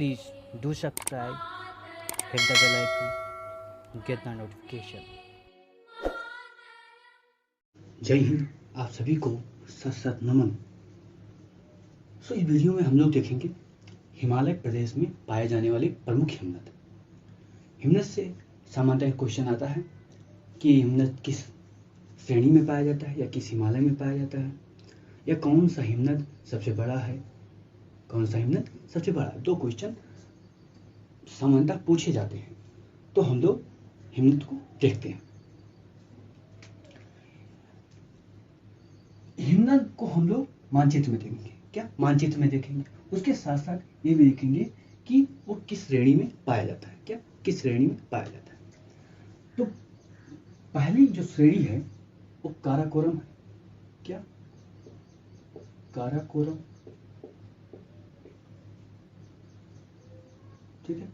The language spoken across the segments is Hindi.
please do subscribe, hit the bell icon, get the notification. जय हिंद। आप सभी को सत सत नमन। इस वीडियो में हम लोग देखेंगे हिमालय प्रदेश में पाए जाने वाले प्रमुख हिमनद। हिमनद से सामान्यतः क्वेश्चन आता है कि हिमनद किस श्रेणी में पाया जाता है या किस हिमालय में पाया जाता है, या कौन सा हिमनद सबसे बड़ा है, कौन सा हिमनद सबसे बड़ा है। दो क्वेश्चन सामान्यतः पूछे जाते हैं, तो हम लोग हिमनद को देखते हैं। हिमनद को हम लोग मानचित्र में देखेंगे। क्या मानचित्र में देखेंगे, उसके साथ साथ ये भी देखेंगे कि वो किस श्रेणी में पाया जाता है। क्या किस श्रेणी में पाया जाता है। तो पहली जो श्रेणी है वो काराकोरम है। क्या काराकोरम, ठीक है,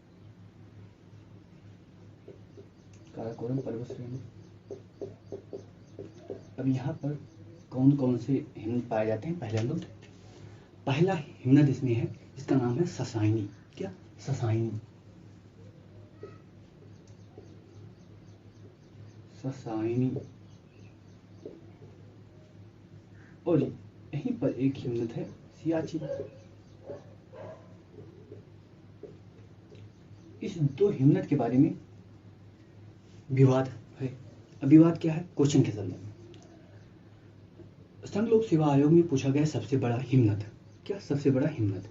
काराकोरम पर्वत श्रेणी। अब यहाँ पर कौन कौन से हिमनद पाए जाते हैं पहले हम लोग देखते हैं। पहला हिमनद इसमें है, इसका नाम है ससाइनी। क्या ससाइनी, ससाइनी। और यहीं पर एक हिमनद है सियाचिन। इस दो हिमनद के बारे में विवाद है। अब विवाद क्या है, क्वेश्चन के संदर्भ में। संघ लोक सेवा आयोग में पूछा गया सबसे बड़ा हिमनद। क्या सबसे बड़ा हिमनद,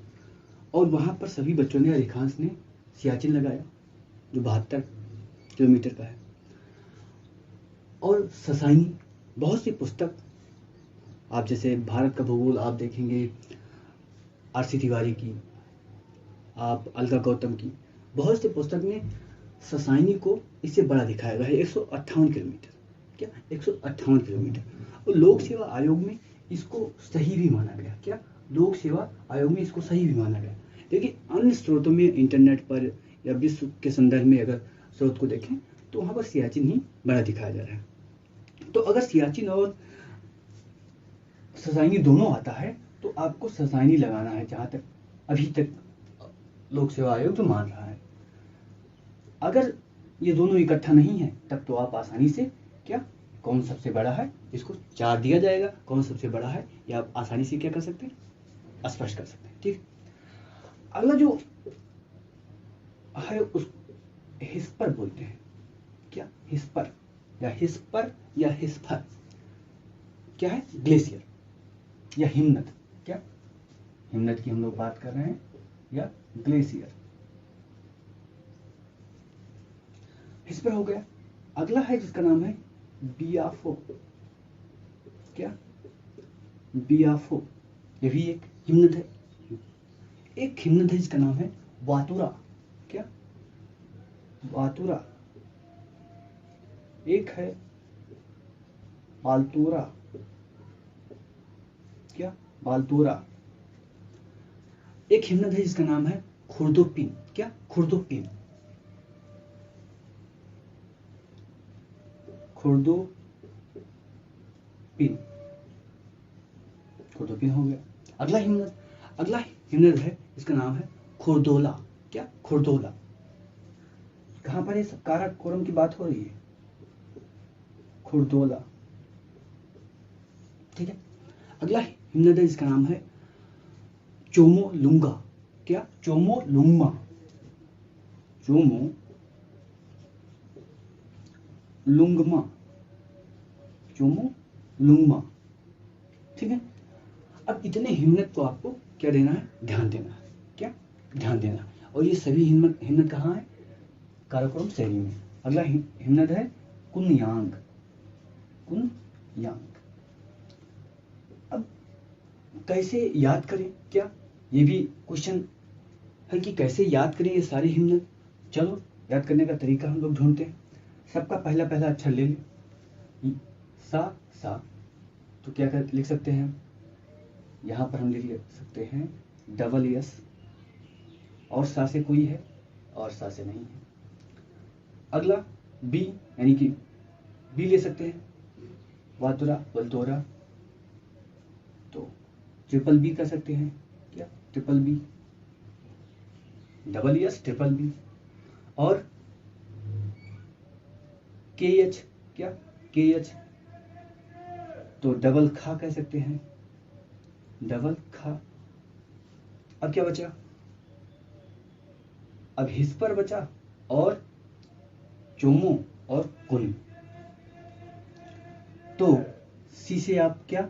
और वहां पर सभी बच्चों ने, अधिकांश ने सियाचिन लगाया जो 72 किलोमीटर का है। और ससाइनी, बहुत सी पुस्तक, आप जैसे भारत का भूगोल आप देखेंगे आर.सी. तिवारी की, आप अलका गौतम की, बहुत सी पुस्तक ने ससाइनी को इससे बड़ा दिखाया गया है, 158 किलोमीटर। क्या 158 किलोमीटर। और लोक सेवा आयोग में इसको सही भी माना गया। क्या लोक सेवा आयोग में इसको सही भी माना गया। लेकिन अन्य स्रोतों में, इंटरनेट पर या विश्व के संदर्भ में अगर स्रोत को देखें तो वहां पर सियाचिन ही बड़ा दिखाया जा रहा है। तो अगर सियाचिन और ससाइनी दोनों आता है तो आपको ससाइनी लगाना है, जहां तक अभी तक लोक सेवा आयोग जो मान रहा है। अगर ये दोनों इकट्ठा नहीं है तब तो आप आसानी से, क्या कौन सबसे बड़ा है इसको 4 दिया जाएगा, कौन सबसे बड़ा है या आप आसानी से क्या कर सकते हैं, स्पष्ट कर सकते हैं। ठीक। अगला जो है उस हिस्पर बोलते हैं। क्या हिस्पर या हिस्पर क्या है, ग्लेशियर या हिमनद। क्या हिमनद की हम लोग बात कर रहे हैं, या ग्लेशियर। हिस्पर हो गया। अगला है जिसका नाम है बियाफो। क्या बियाफो, ये भी एक हिमनद है। एक हिमनद है जिसका नाम है वातुरा। क्या वातुरा। एक है बालतोरा। क्या बालतोरा। एक हिमनद है जिसका नाम है खुर्दुपिन। क्या खुर्दुपिन, खुर्दुपिन, खुर्दुपिन हो गया। अगला हिमनद है जिसका नाम है खुरदोला। क्या खुरदोला। कहां पर ये सब काराकोरम की बात हो रही है, खुरदोला। ठीक है। अगला हिमनद है जिसका नाम है चोमोलुंगा। क्या चोमोलुंगमा, चोमोलुंगमा, चोमोलुंगमा। ठीक है। अब इतने हिमनद को आपको क्या देना है, ध्यान देना है। क्या ध्यान देना है। और ये सभी हिमनद कहाँ है, काराकोरम श्रेणी में। अगला हिमनद है कुनयांग। कुनयांग। अब कैसे याद करें, क्या ये भी क्वेश्चन है कि कैसे याद करें ये सारे हिमनद। चलो याद करने का तरीका हम लोग ढूंढते हैं। सबका पहला अक्षर ले लें, सा। तो क्या लिख सकते हैं, यहां पर हम लिख सकते हैं डबल एस, और सा से कोई है और सा से नहीं है। अगला बी, यानी कि बी ले सकते हैं, वातुरा वलतोरा। तो ट्रिपल बी कर सकते हैं। क्या triple B. Double S triple B. और के एच, क्या के एच, तो डबल खा कह सकते हैं, डबल खा। अब क्या बचा, अब हिस्पर बचा और चोमो और कुन। तो सी से आप क्या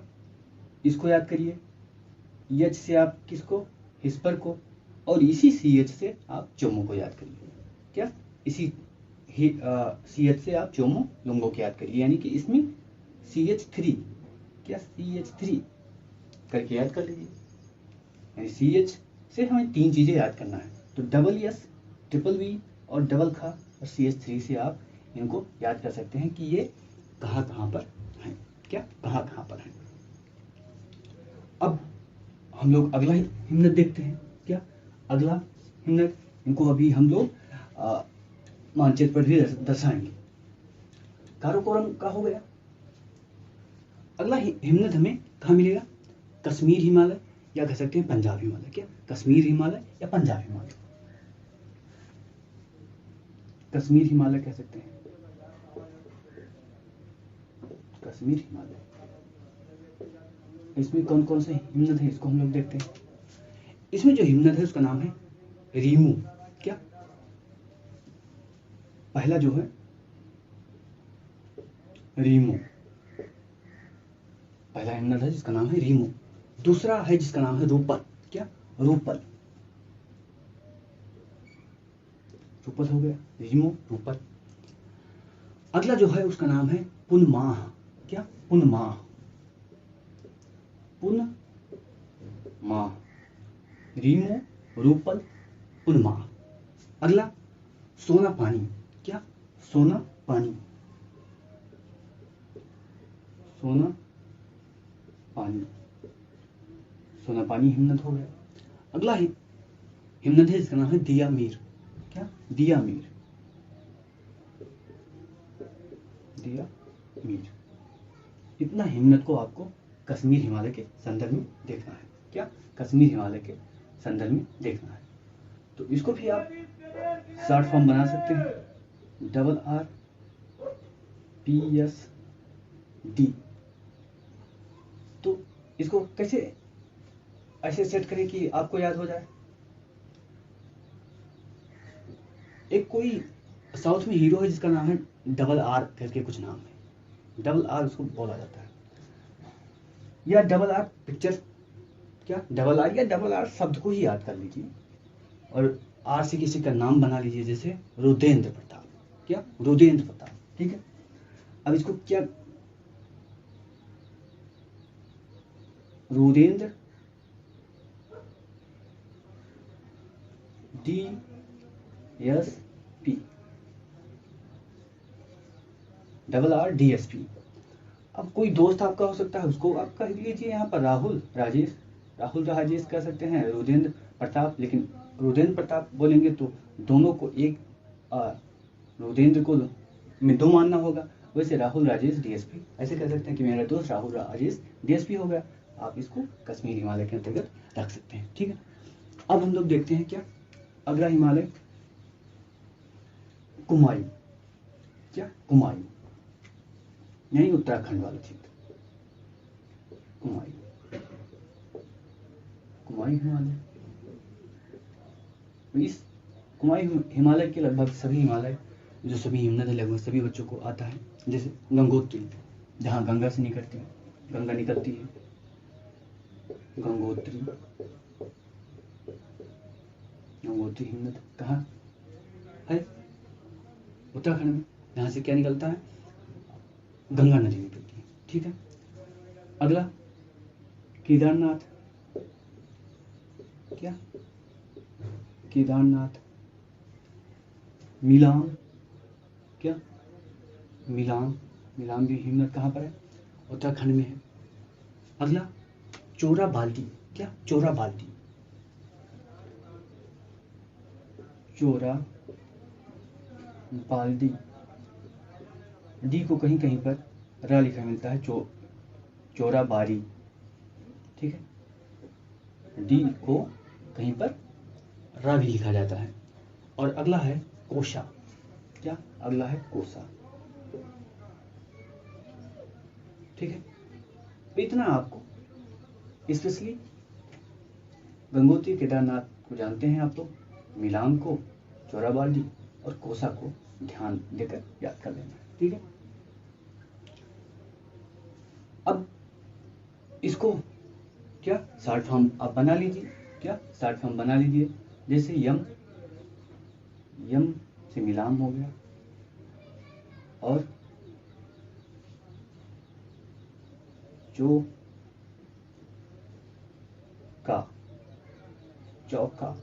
इसको याद करिए, एच से आप किसको, हिस्पर को, और इसी सी एच से आप चोमो को याद करिए। क्या इसी सी एच से आप चोमो लुंगो को याद करिए, यानी कि इसमें CH3, क्या CH3 करके याद कर लीजिए। यानी CH से हमें 3 चीजें याद करना है, तो डबल एस, ट्रिपल बी और डबल खा और CH3 से आप इनको याद कर सकते हैं कि ये कहाँ कहाँ पर हैं, क्या कहाँ कहाँ पर हैं। अब हम लोग अगला हिम्नत देखते हैं, क्या अगला हिम्नत, इनको अभी हम लोग मानचित्र पर भी दर्शाएंगे। काराकोरम का हो गया। अगला हिम्नत हमें कहाँ मिलेगा, कश्मीर हिमालय या कह सकते हैं पंजाब हिमालय। क्या कश्मीर हिमालय या पंजाब हिमालय, कश्मीर हिमालय कह सकते हैं, कश्मीर हिमालय। इसमें कौन कौन से हिम्नत है इसको हम लोग देखते हैं। इसमें जो हिम्नत है उसका नाम है रीमू। क्या पहला जो है रीमू, पहला हिम्नत है जिसका नाम है रीमू। दूसरा है जिसका नाम है रूपल। क्या रूपल, रूपल हो गया, रीमू रूपल। अगला जो है उसका नाम है पुनमाह। क्या पुनमाह, पुनमाह, रीमू, रूपल, पुनमाह। अगला सोना पानी। क्या सोना पानी, सोना पानी, सोना पानी हिम्नत हो गया। अगला हिम्नत है जिसका नाम है दिया मीर। क्या दिया मीर, दिया मीर। इतना हिम्नत को आपको कश्मीर हिमालय के संदर्भ में देखना है। क्या कश्मीर हिमालय के संदर्भ में देखना है। तो इसको भी आप शॉर्ट फॉर्म बना सकते हैं, RRPSD। तो इसको कैसे ऐसे सेट करें कि आपको याद हो जाए। एक कोई साउथ में हीरो है जिसका नाम है RR करके कुछ नाम है, RR उसको बोला जाता है, या RR पिक्चर। क्या RR या RR शब्द को ही याद कर लीजिए और आर से किसी का नाम बना लीजिए, जैसे रुद्रेंद्र प्रताप। क्या रुद्रेंद्र प्रताप, ठीक है। अब इसको क्या, रुद्रेंद्र DSP, RRDSP। अब कोई दोस्त आपका हो सकता है, उसको आप कह लीजिए यहाँ पर राहुल राजेश, राहुल राजेश कह सकते हैं, रुद्रेंद्र प्रताप। लेकिन रुद्रेंद्र प्रताप बोलेंगे तो दोनों को एक रुद्रेंद्र को में 2 मानना होगा, वैसे राहुल राजेश DSP ऐसे कह सकते हैं कि मेरा दोस्त राहुल राजेश DSP हो गया। आप इसको कश्मीर हिमालय के अंतर्गत रख सकते हैं, ठीक है। अब हम लोग देखते हैं क्या अगला हिमालय, कुमायूं। क्या कुमायूं, यानी उत्तराखंड वाला क्षेत्र, कुमायूं, कुमायूं हिमालय। इस कुमायूं हिमालय के लगभग सभी हिमालय, जो सभी हिमनद है, लगभग सभी बच्चों को आता है। जैसे गंगोत्री, जहाँ गंगा से निकलती है, गंगा निकलती है, गंगोत्री, गंगोत्री हिमनद कहाँ है, उत्तराखंड में। यहाँ से क्या निकलता है, गंगा नदी निकलती है, ठीक है। अगला केदारनाथ। क्या केदारनाथ, मिलाम। क्या मिलाम, मिलाम भी हिमनद कहाँ पर है, उत्तराखंड में है। अगला चोरा बाल्टी। क्या चोरा बाल्टी, चोरा बाल्टी, डी को कहीं कहीं पर रा लिखा मिलता है, चोरा बारी, ठीक है। डी को कहीं पर रा भी लिखा जाता है। और अगला है कोशा। क्या? अगला है कोसा। ठीक है, तो इतना आपको, स्पेशली गंगोत्री केदारनाथ को जानते हैं आप लोग, मिलान को, चोराबाली और कोसा को ध्यान देकर याद कर लेना है। ठीक है, अब इसको क्या शॉर्ट फॉर्म आप बना लीजिए। क्या शॉर्ट फॉर्म बना लीजिए, जैसे यम, यम से मिलाम हो गया, और जो का, चौका।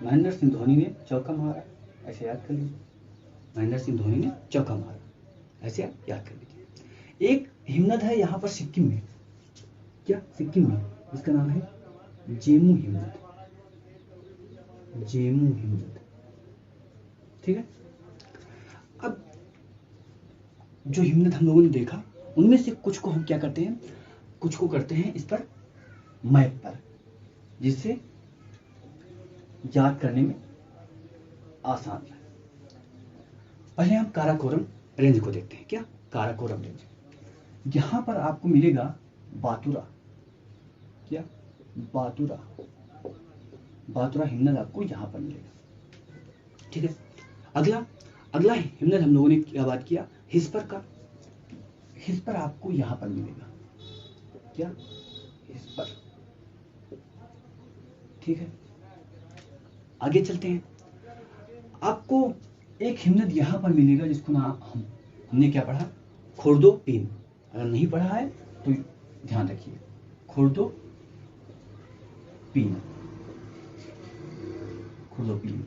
महेंद्र सिंह धोनी ने चौका मारा, ऐसे याद कर लीजिए। महेंद्र सिंह धोनी ने चौका मारा, ऐसे आप याद कर लीजिए। एक हिमनद है यहाँ पर सिक्किम में। क्या? सिक्किम में, इसका नाम है जेमू हिमनद। जेमू हिमनद। ठीक है, अब जो हिमनद हम लोगों ने देखा, उनमें से कुछ को हम क्या करते हैं, कुछ को करते हैं इस पर मैप पर, जिससे याद करने में आसान है। पहले हम काराकोरम रेंज को देखते हैं। क्या? काराकोरम रेंज। यहां पर आपको मिलेगा बातुरा। क्या? बातुरा। बातुरा हिमनद आपको यहां पर मिलेगा। ठीक है, अगला अगला हिमनद हम लोगों ने क्या बात किया, हिस्पर का। हिस्पर आपको यहां पर मिलेगा। क्या? हिस्पर। ठीक है, आगे चलते हैं। आपको एक हिमनद यहां पर मिलेगा जिसको नाम हमने क्या पढ़ा, खुर्दो पीन। अगर नहीं पढ़ा है तो ध्यान रखिए, खुर्दो पीन, खुर्दो पीन।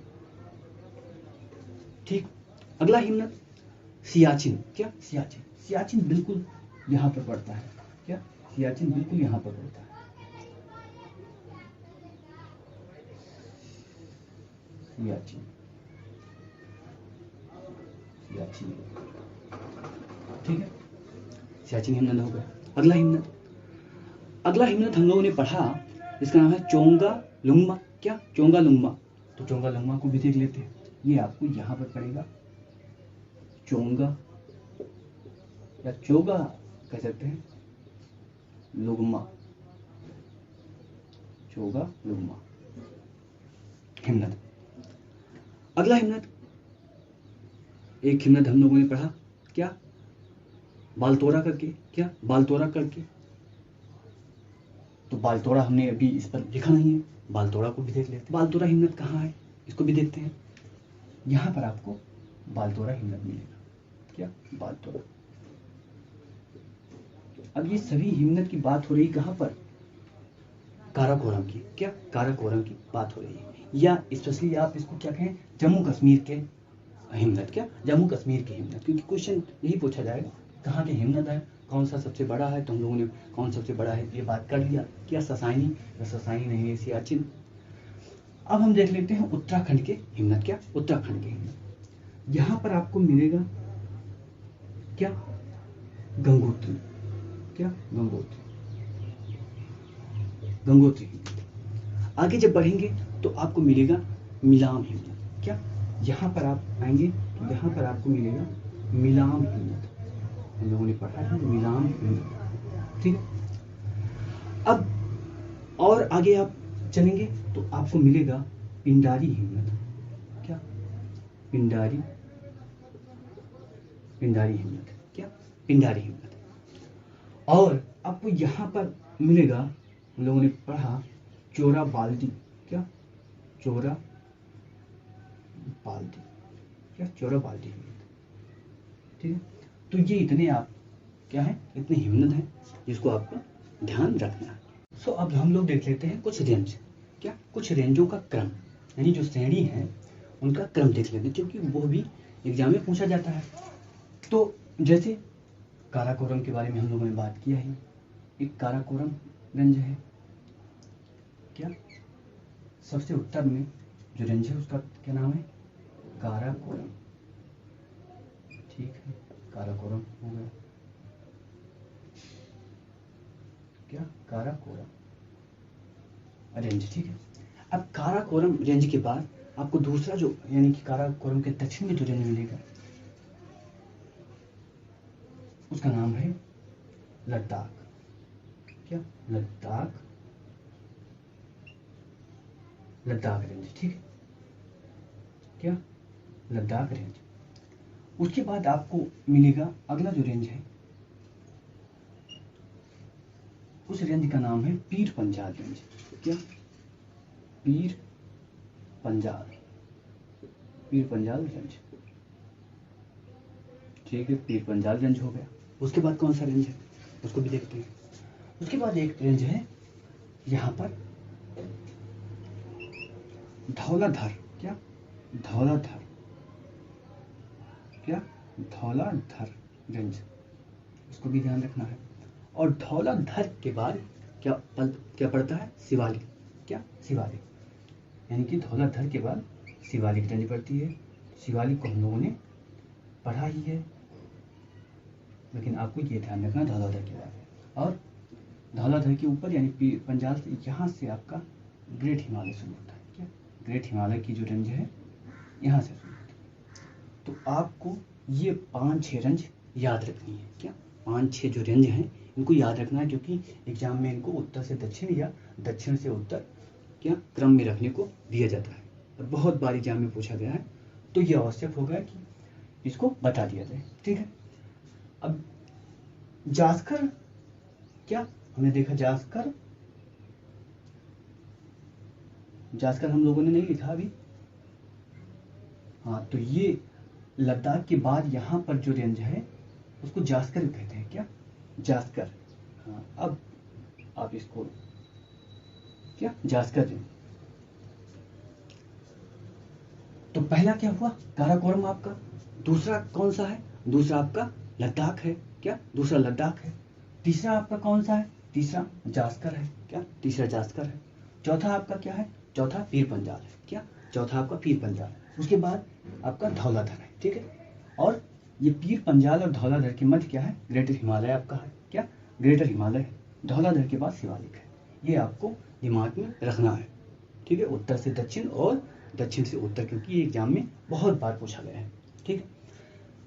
ठीक, अगला हिमनद सियाचिन। क्या? सियाचिन। सियाचिन बिल्कुल यहां पर पड़ता है। क्या? सियाचिन बिल्कुल यहां पर पड़ता है। सियाचिन, सियाचिन। ठीक है, सियाचिन हिमनद हो गया। अगला हिमनद हम लोगों ने पढ़ा, इसका नाम है चोंगा लुंगमा। क्या? चोंगा लुंगमा। तो चोंगा लुंगमा को भी देख लेते हैं। ये आपको यहां पर पड़ेगा, चोंगा या चोगा कह सकते हैं, लुगमा, चोगा लुगमा हिमनद। अगला हिमनद, एक हिमनद हम लोगों ने पढ़ा, क्या? बालतोरा करके। क्या? बालतोरा करके। तो बालतोरा हमने अभी इस पर लिखा नहीं है, बालतोरा को भी देख लेते हैं। बालतोरा हिमनद कहाँ है, इसको भी देखते हैं। यहां पर आपको बालतोरा हिमनद मिलेगा। क्या? बालतोरा। अब ये सभी हिमनद की बात हो रही कहां पर, काराकोरम की। क्या? काराकोरम की बात हो रही है, या स्पेशली आप इसको क्या कहें, जम्मू कश्मीर के हिमनद। क्या? जम्मू कश्मीर के हिमनद, क्योंकि क्वेश्चन यही पूछा जाएगा कहाँ के हिमनद है, कौन सा सबसे बड़ा है। तो हम लोगों ने कौन सबसे बड़ा है ये बात कर लिया। क्या? ससाइनी, या ससाइनी नहीं है, सियाचिन। अब हम देख लेते हैं उत्तराखंड के हिमनद। क्या? उत्तराखंड के हिमनद। यहां पर आपको मिलेगा क्या, गंगोत्री। क्या? गंगोत्री, गंगोत्री हिमनद। आगे जब बढ़ेंगे तो आपको मिलेगा मिलाम हिमनद। क्या? यहां पर आप आएंगे तो यहां पर आपको मिलेगा मिलाम हिमनद। हम लोगों ने पढ़ा है मिलाम हिमनद। ठीक है, अब और आगे आप चलेंगे तो आपको मिलेगा पिंडारी हिमनद। क्या? पिंडारी, पिंडारी हिमनद। क्या? पिंडारी हिमनद। और आपको यहां पर मिलेगा, हम लोगों ने पढ़ा चोरा बाल्टी। क्या? चोरा बाल्टी। क्या? चोरा बाल्टी हिमनद। ठीक है, तो ये इतने आप क्या है, इतने हिमनद हैं जिसको आपको ध्यान रखना है। सो अब हम लोग देख लेते हैं कुछ रेंज। क्या? कुछ रेंजों का क्रम, यानी जो श्रेणी है उनका क्रम देख लेते हैं, क्योंकि वो भी एग्जाम में पूछा जाता है। तो जैसे काराकोरम के बारे में हम लोगों ने बात किया है, एक काराकोरम रेंज है। क्या? सबसे उत्तर में जो रेंज है उसका क्या नाम है, काराकोरम। ठीक है, काराकोरम हो गया। क्या? काराकोरम रेंज। ठीक है, अब काराकोरम रेंज के बाद आपको दूसरा जो यानी कि काराकोरम के दक्षिण में जो रेंज मिलेगा उसका नाम है लद्दाख। क्या? लद्दाख, लद्दाख रेंज। ठीक है, क्या? लद्दाख रेंज। उसके बाद आपको मिलेगा अगला जो रेंज है, उस रेंज का नाम है पीर पंजाल रेंज। क्या? पीर पंजाल, पीर पंजाल रेंज। ठीक है, पीर पंजाल रेंज हो गया। उसके बाद कौन सा रेंज है उसको भी देखते हैं। उसके बाद एक रेंज है यहाँ पर धौलाधर। क्या? धौलाधर। क्या? धौलाधर रेंज, उसको भी ध्यान रखना है। और धौलाधर के बाद क्या पड़ता है? शिवालिक। क्या? शिवालिक, यानी कि धौलाधर के बाद शिवालिक रेंज पड़ती है। शिवालिक को हम लोगों ने पढ़ा ही है, लेकिन आपको ये ध्यान रखना धौलाधर के बाद। और धौलाधर के ऊपर यानी पंजाब से यहाँ से आपका ग्रेट हिमालय शुरू होता है। क्या? ग्रेट हिमालय की जो रेंज है यहाँ से शुरू होती है। तो आपको ये 5-6 रेंज याद रखनी है। क्या? 5-6 जो रेंज हैं इनको याद रखना है, क्योंकि एग्जाम में इनको उत्तर से दक्षिण या दक्षिण से उत्तर क्या क्रम में रखने को दिया जाता है, और बहुत बार एग्जाम में पूछा गया है, तो ये आवश्यक होगा कि इसको बता दिया जाए। ठीक है, अब जास्कर, क्या हमने देखा? जास्कर, जास्कर हम लोगों ने नहीं लिखा अभी। हाँ, तो ये लद्दाख के बाद यहाँ पर जो रेंज है उसको जास्कर कहते हैं। क्या? जास्कर। हाँ, अब आप इसको क्या जास्कर रेंज। तो पहला क्या हुआ? काराकोरम आपका। दूसरा कौन सा है? दूसरा आपका लद्दाख है। क्या? दूसरा लद्दाख है। तीसरा आपका कौन सा है? तीसरा जास्कर है। क्या? तीसरा जास्कर है। चौथा आपका क्या है? चौथा पीर पंजाल है। क्या? चौथा आपका पीर पंजाल है। उसके बाद आपका धौलाधर है। ठीक है, और ये पीर पंजाल और धौलाधर के मध्य क्या है? ग्रेटर हिमालय आपका है। क्या? ग्रेटर हिमालय है। धौलाधर के बाद शिवालिक है। ये आपको दिमाग में रखना है। ठीक है, उत्तर से दक्षिण और दक्षिण से उत्तर, क्योंकि ये एग्जाम में बहुत बार पूछा गया है। ठीक है,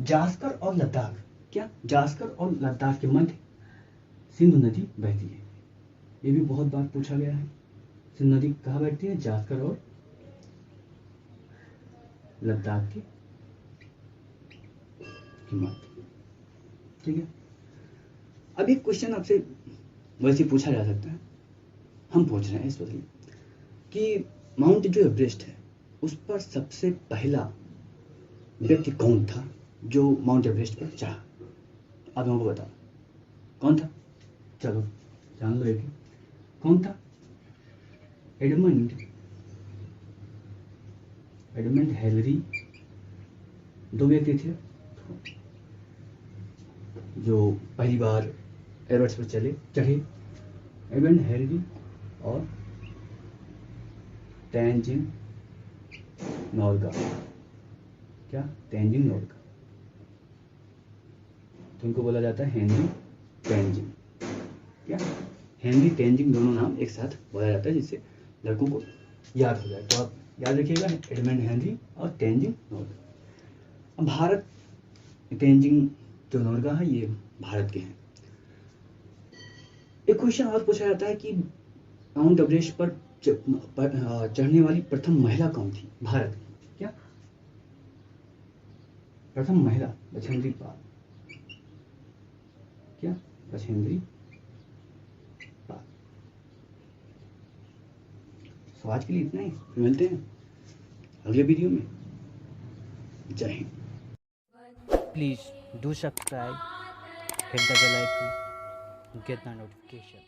जास्कर और लद्दाख। क्या? जास्कर और लद्दाख के मध्य सिंधु नदी बहती है। ये भी बहुत बार पूछा गया है। सिंधु नदी कहाँ बहती है? जास्कर और लद्दाख के मध्य। ठीक है, अब एक क्वेश्चन आपसे वैसे पूछा जा सकता है, हम पूछ रहे हैं स्पेशली, कि माउंट जो एवरेस्ट है उस पर सबसे पहला व्यक्ति कौन था जो माउंट एवरेस्ट पर चढ़ा? आप हमको बताओ कौन था? चलो जान लो एक। कौन था? Edmund Hillary. दो व्यक्ति थे जो पहली बार एवरेस्ट पर चढ़े, एडमंड हेलरी और तेंजिंग नोर्गा। क्या? तेंजिंग नोर्गा। तो इनको बोला जाता है हेनरी तेंजिंग। क्या? हेनरी तेंजिंग, दोनों नाम एक साथ बोला जाता है जिससे लड़कों को याद हो जाए। तो आप याद रखिएगा, एडमंड हेनरी और तेंजिंग नोर्गा। अब भारत, तेंजिंग जो नोर्गा है ये भारत के हैं। एक क्वेश्चन और पूछा जाता है कि माउंट एवरेस्ट पर चढ़ने वाली प्रथम महिला कौन थी भारत की? क्या? प्रथम महिला बछेंद्री पाल। क्या? बछेंद्री पाल। तो आज के लिए इतना ही, मिलते हैं अगले वीडियो में। जय Hind. Please do subscribe, hit the bell icon, get the notification.